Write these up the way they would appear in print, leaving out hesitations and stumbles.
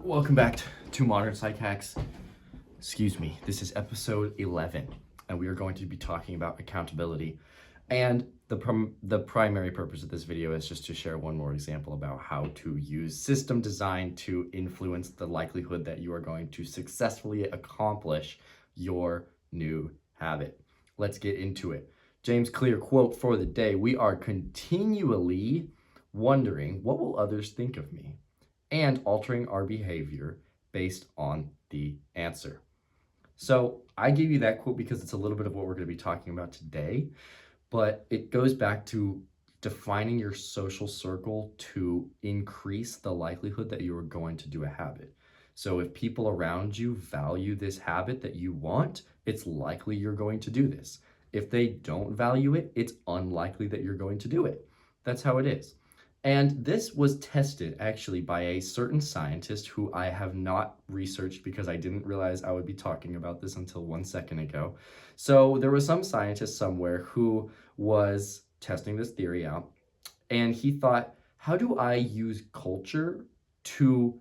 Welcome back to Modern Psych Hacks. Excuse me, this is episode 11, and we are going to be talking about accountability. And the primary purpose of this video is just to share one more example about how to use system design to influence the likelihood that you are going to successfully accomplish your new habit. Let's get into it. James Clear quote for the day: "We are continually wondering, what will others think of me? And altering our behavior based on the answer." So I gave you that quote because it's a little bit of what we're going to be talking about today, but it goes back to defining your social circle to increase the likelihood that you are going to do a habit. So if people around you value this habit that you want, it's likely you're going to do this. If they don't value it, it's unlikely that you're going to do it. That's how it is. And this was tested actually by a certain scientist who I have not researched because I didn't realize I would be talking about this until 1 second ago. So there was some scientist somewhere who was testing this theory out, and he thought, how do I use culture to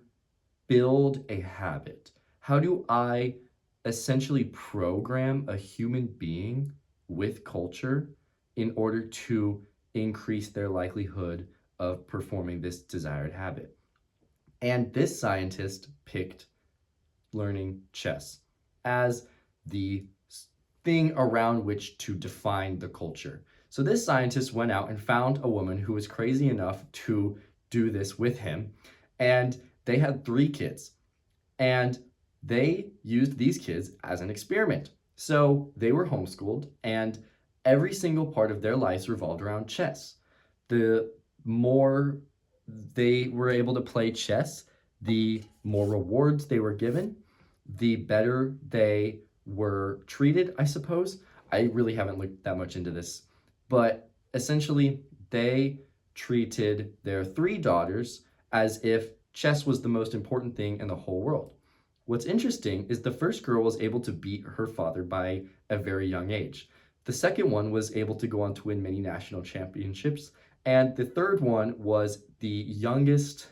build a habit? How do I essentially program a human being with culture in order to increase their likelihood of performing this desired habit? And this scientist picked learning chess as the thing around which to define the culture. So this scientist went out and found a woman who was crazy enough to do this with him, and they had 3 kids, and they used these kids as an experiment. So they were homeschooled, and every single part of their lives revolved around chess. The more they were able to play chess, the more rewards they were given, the better they were treated, I suppose. I really haven't looked that much into this, but essentially they treated their 3 daughters as if chess was the most important thing in the whole world. What's interesting is the first girl was able to beat her father by a very young age. The second one was able to go on to win many national championships. And the third one was the youngest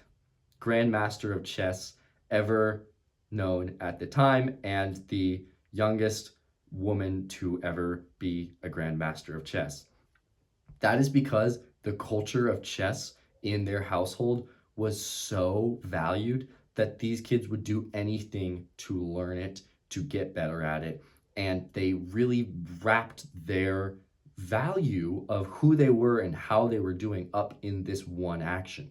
grandmaster of chess ever known at the time, and the youngest woman to ever be a grandmaster of chess. That is because the culture of chess in their household was so valued that these kids would do anything to learn it, to get better at it, and they really wrapped their value of who they were and how they were doing up in this one action.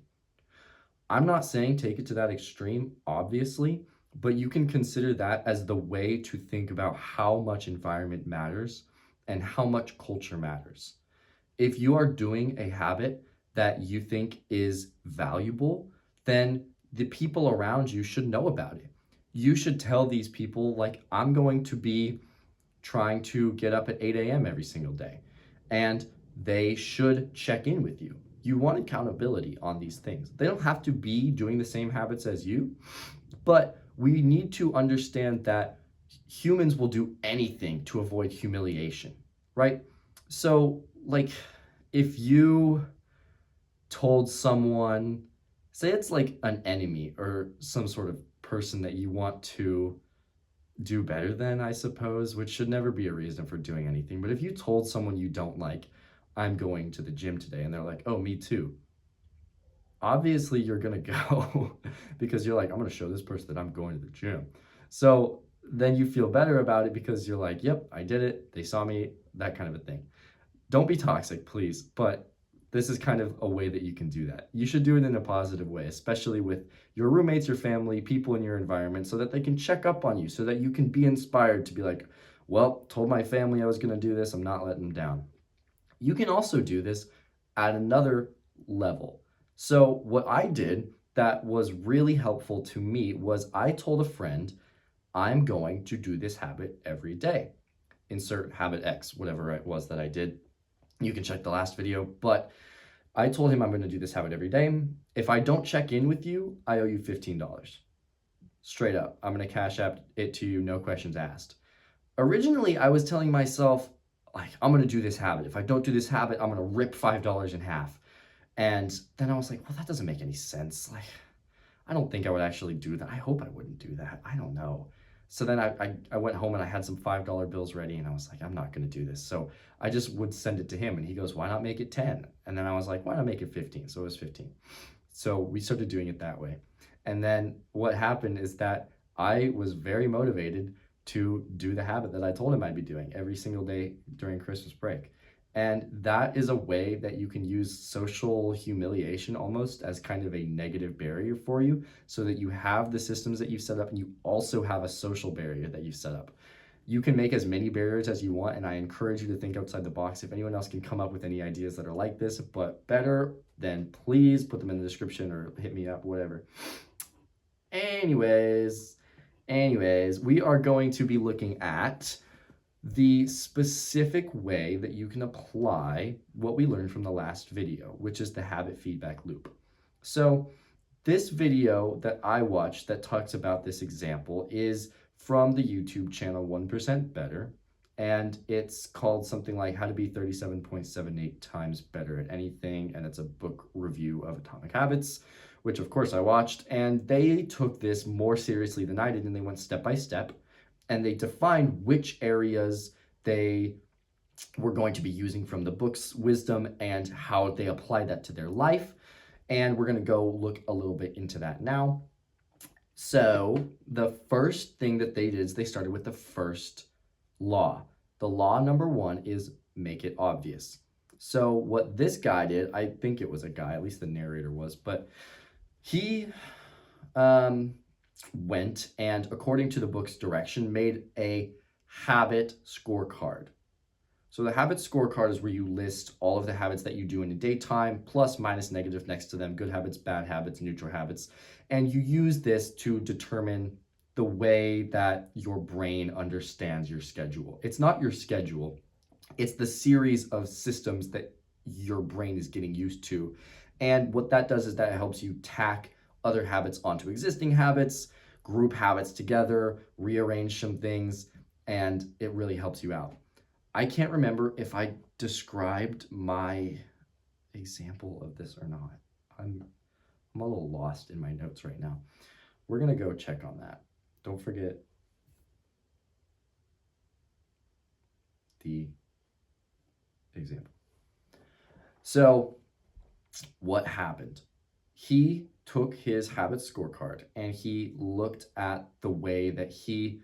I'm not saying take it to that extreme, obviously, but you can consider that as the way to think about how much environment matters and how much culture matters. If you are doing a habit that you think is valuable, then the people around you should know about it. You should tell these people, like, I'm going to be trying to get up at 8 a.m. every single day. And they should check in with you. You want accountability on these things. They don't have to be doing the same habits as you, but we need to understand that humans will do anything to avoid humiliation, right? So, like, if you told someone, say it's like an enemy or some sort of person that you want to do better than, I suppose, which should never be a reason for doing anything. But if you told someone you don't like, I'm going to the gym today, and they're like, oh, me too, obviously you're gonna go because you're like, I'm gonna show this person that I'm going to the gym. So then you feel better about it because you're like, yep, I did it, they saw me, that kind of a thing. Don't be toxic, please, but this is kind of a way that you can do that. You should do it in a positive way, especially with your roommates, your family, people in your environment, so that they can check up on you, so that you can be inspired to be like, well, told my family I was going to do this, I'm not letting them down. You can also do this at another level. So what I did that was really helpful to me was I told a friend, I'm going to do this habit every day. Insert habit X, whatever it was that I did. You can check the last video, but I told him I'm going to do this habit every day. If I don't check in with you, I owe you $15. Straight up. I'm going to cash app it to you, no questions asked. Originally, I was telling myself, like, I'm going to do this habit. If I don't do this habit, I'm going to rip $5 in half. And then I was like, well, that doesn't make any sense. Like, I don't think I would actually do that. I hope I wouldn't do that. I don't know. So then I went home and I had some $5 bills ready and I was like, I'm not going to do this. So I just would send it to him and he goes, why not make it 10? And then I was like, why not make it 15? So it was 15. So we started doing it that way. And then what happened is that I was very motivated to do the habit that I told him I'd be doing every single day during Christmas break. And that is a way that you can use social humiliation almost as kind of a negative barrier for you, so that you have the systems that you've set up and you also have a social barrier that you've set up. You can make as many barriers as you want, and I encourage you to think outside the box. If anyone else can come up with any ideas that are like this, but better, then please put them in the description or hit me up, whatever. Anyways, we are going to be looking at the specific way that you can apply what we learned from the last video, which is the habit feedback loop. So this video that I watched that talks about this example is from the YouTube channel 1% Better, and it's called something like How to Be 37.78 Times Better at Anything, and it's a book review of Atomic Habits, which of course I watched, and they took this more seriously than I did, and they went step by step, and they defined which areas they were going to be using from the book's wisdom and how they apply that to their life. And we're going to go look a little bit into that now. So the first thing that they did is they started with the first law. The law number 1 is make it obvious. So what this guy did, I think it was a guy, at least the narrator was, but he went and, according to the book's direction, made a habit scorecard. So the habit scorecard is where you list all of the habits that you do in a daytime, plus, minus, negative next to them, good habits, bad habits, neutral habits. And you use this to determine the way that your brain understands your schedule. It's not your schedule, it's the series of systems that your brain is getting used to. And what that does is that it helps you tack other habits onto existing habits, group habits together, rearrange some things, and it really helps you out. I can't remember if I described my example of this or not. I'm a little lost in my notes right now. We're gonna go check on that. Don't forget the example. So what happened? He took his habit scorecard and he looked at the way that he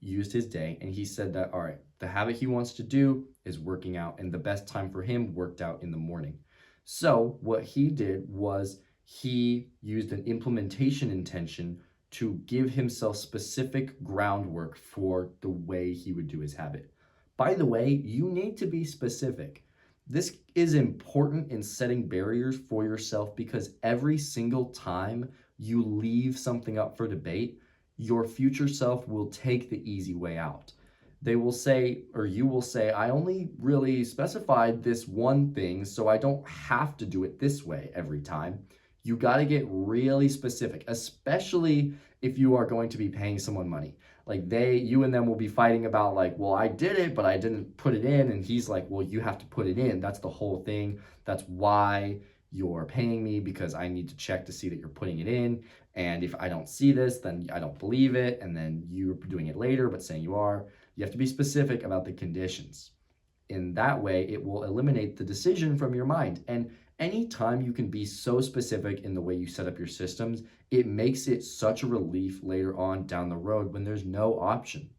used his day, and he said that, all right, the habit he wants to do is working out, and the best time for him worked out in the morning. So what he did was he used an implementation intention to give himself specific groundwork for the way he would do his habit. By the way, you need to be specific. This is important in setting barriers for yourself, because every single time you leave something up for debate, your future self will take the easy way out. They will say, or you will say, I only really specified this one thing, so I don't have to do it this way every time. You got to get really specific, especially if you are going to be paying someone money. Like you and them will be fighting about like, well, I did it, but I didn't put it in. And he's like, well, you have to put it in. That's the whole thing. That's why you're paying me, because I need to check to see that you're putting it in. And if I don't see this, then I don't believe it. And then you're doing it later, but saying you are. You have to be specific about the conditions. In that way, it will eliminate the decision from your mind. And anytime you can be so specific in the way you set up your systems, it makes it such a relief later on down the road when there's no option.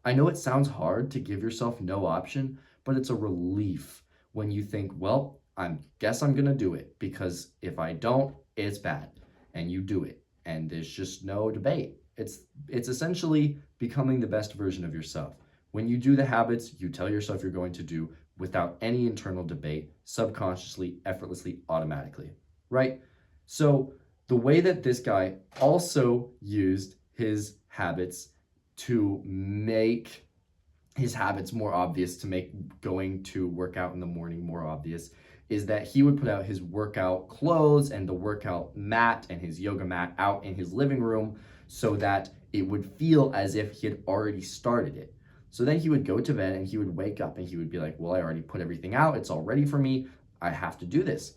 I know it sounds hard to give yourself no option, but it's a relief when you think, well, I guess I'm gonna do it, because if I don't, it's bad, and you do it, and there's just no debate. It's essentially becoming the best version of yourself. When you do the habits you tell yourself you're going to do without any internal debate, subconsciously, effortlessly, automatically, right? So the way that this guy also used his habits to make his habits more obvious, to make going to work out in the morning more obvious, is that he would put out his workout clothes and the workout mat and his yoga mat out in his living room so that it would feel as if he had already started it. So then he would go to bed and he would wake up and he would be like, well, I already put everything out. It's all ready for me. I have to do this.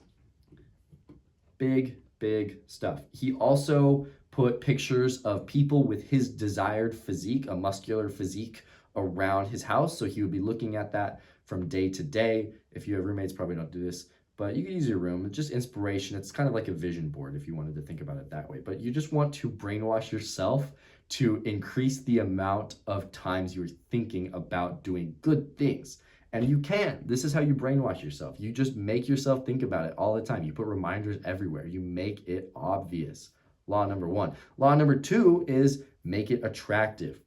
Big big stuff. He also put pictures of people with his desired physique, a muscular physique, around his house. So he would be looking at that from day to day. If you have roommates, probably don't do this, but you can use your room. It's just inspiration. It's kind of like a vision board if you wanted to think about it that way. But you just want to brainwash yourself to increase the amount of times you're thinking about doing good things. And you can. This is how you brainwash yourself. You just make yourself think about it all the time. You put reminders everywhere. You make it obvious. Law number one. Law number two is make it attractive.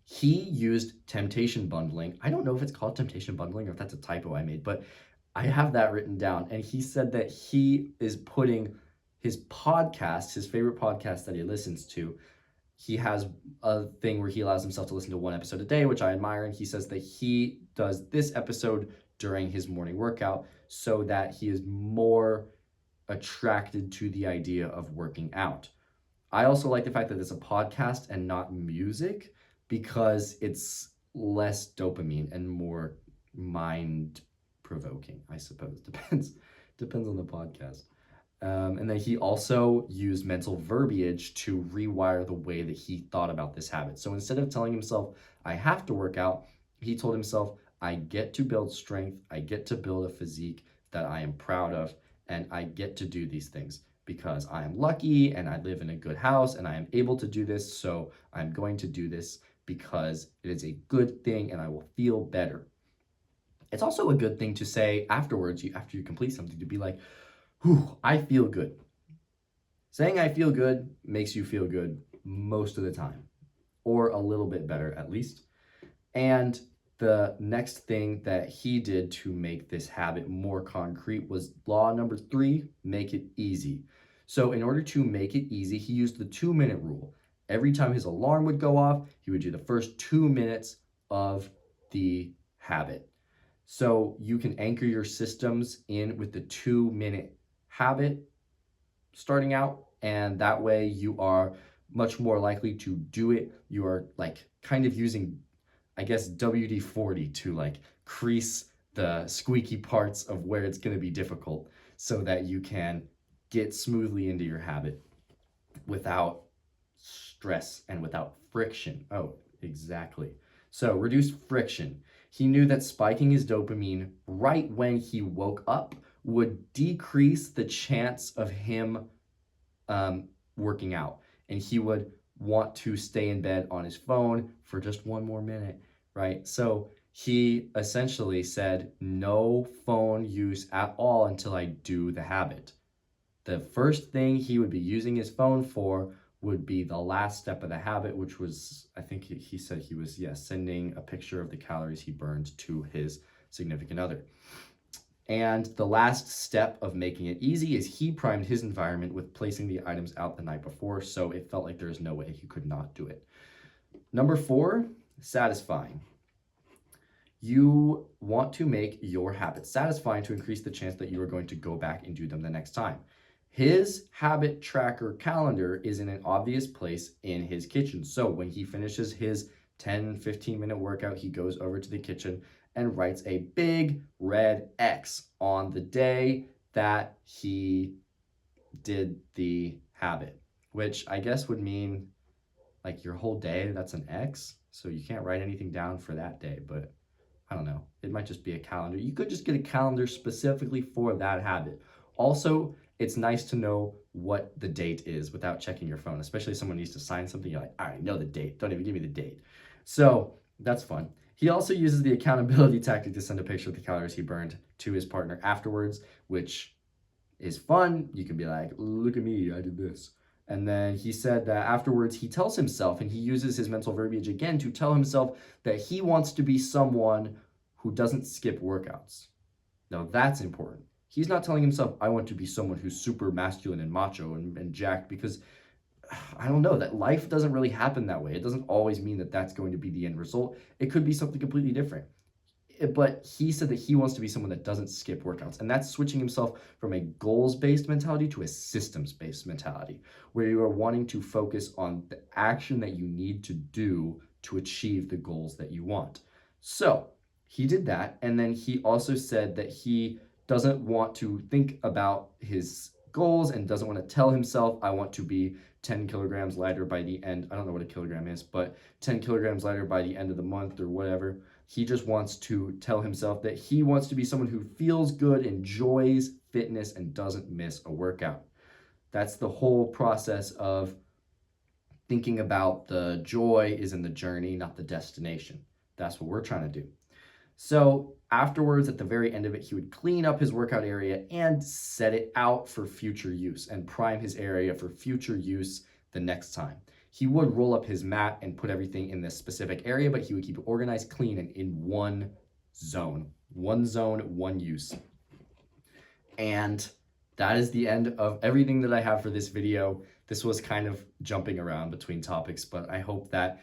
He used temptation bundling. I don't know if it's called temptation bundling or if that's a typo I made, but I have that written down. And he said that he is putting his podcast, his favorite podcast that he listens to, he has a thing where he allows himself to listen to one episode a day, which I admire. And he says that he does this episode during his morning workout so that he is more attracted to the idea of working out. I also like the fact that it's a podcast and not music because it's less dopamine and more mind provoking, I suppose. Depends on the podcast. And then he also used mental verbiage to rewire the way that he thought about this habit. So instead of telling himself, I have to work out, he told himself, I get to build strength, I get to build a physique that I am proud of, and I get to do these things because I am lucky and I live in a good house and I am able to do this. So I'm going to do this because it is a good thing and I will feel better. It's also a good thing to say afterwards, after you complete something, to be like, whew, I feel good. Saying I feel good makes you feel good most of the time, or a little bit better at least. And the next thing that he did to make this habit more concrete was law number 3, make it easy. So in order to make it easy, he used the 2-minute rule. Every time his alarm would go off, he would do the first 2 minutes of the habit. So you can anchor your systems in with the 2-minute habit starting out, and that way you are much more likely to do it. You are like kind of using, I guess, WD-40 to like crease the squeaky parts of where it's going to be difficult so that you can get smoothly into your habit without stress and without friction. Oh, exactly. So reduce friction. He knew that spiking his dopamine right when he woke up would decrease the chance of him working out. And he would want to stay in bed on his phone for just one more minute, right? So he essentially said, no phone use at all until I do the habit. The first thing he would be using his phone for would be the last step of the habit, which was, I think he said he was, sending a picture of the calories he burned to his significant other. And the last step of making it easy is he primed his environment with placing the items out the night before, so it felt like there's no way he could not do it. Number 4, satisfying. You want to make your habits satisfying to increase the chance that you are going to go back and do them the next time. His habit tracker calendar is in an obvious place in his kitchen. So when he finishes his 10-15 minute workout, he goes over to the kitchen and writes a big red X on the day that he did the habit, which I guess would mean like your whole day, that's an X. So you can't write anything down for that day, but I don't know. It might just be a calendar. You could just get a calendar specifically for that habit. Also, it's nice to know what the date is without checking your phone, especially if someone needs to sign something. You're like, I already know the date. Don't even give me the date. So that's fun. He also uses the accountability tactic to send a picture of the calories he burned to his partner afterwards, which is fun. You can be like, look at me, I did this. And then he said that afterwards he tells himself, and he uses his mental verbiage again to tell himself that he wants to be someone who doesn't skip workouts. Now that's important. He's not telling himself, I want to be someone who's super masculine and macho and jacked, because I don't know, that life doesn't really happen that way. It doesn't always mean that that's going to be the end result. It could be something completely different. But he said that he wants to be someone that doesn't skip workouts. And that's switching himself from a goals-based mentality to a systems-based mentality, where you are wanting to focus on the action that you need to do to achieve the goals that you want. So he did that. And then he also said that he doesn't want to think about his goals and doesn't want to tell himself, I want to be 10 kilograms lighter by the end. I don't know what a kilogram is, but 10 kilograms lighter by the end of the month or whatever. He just wants to tell himself that he wants to be someone who feels good, enjoys fitness, and doesn't miss a workout. That's the whole process of thinking about the joy is in the journey, not the destination. That's what we're trying to do. So afterwards, at the very end of it, he would clean up his workout area and set it out for future use and prime his area for future use the next time. He would roll up his mat and put everything in this specific area, but he would keep it organized, clean, and in one zone, one use. And that is the end of everything that I have for this video. This was kind of jumping around between topics, but I hope that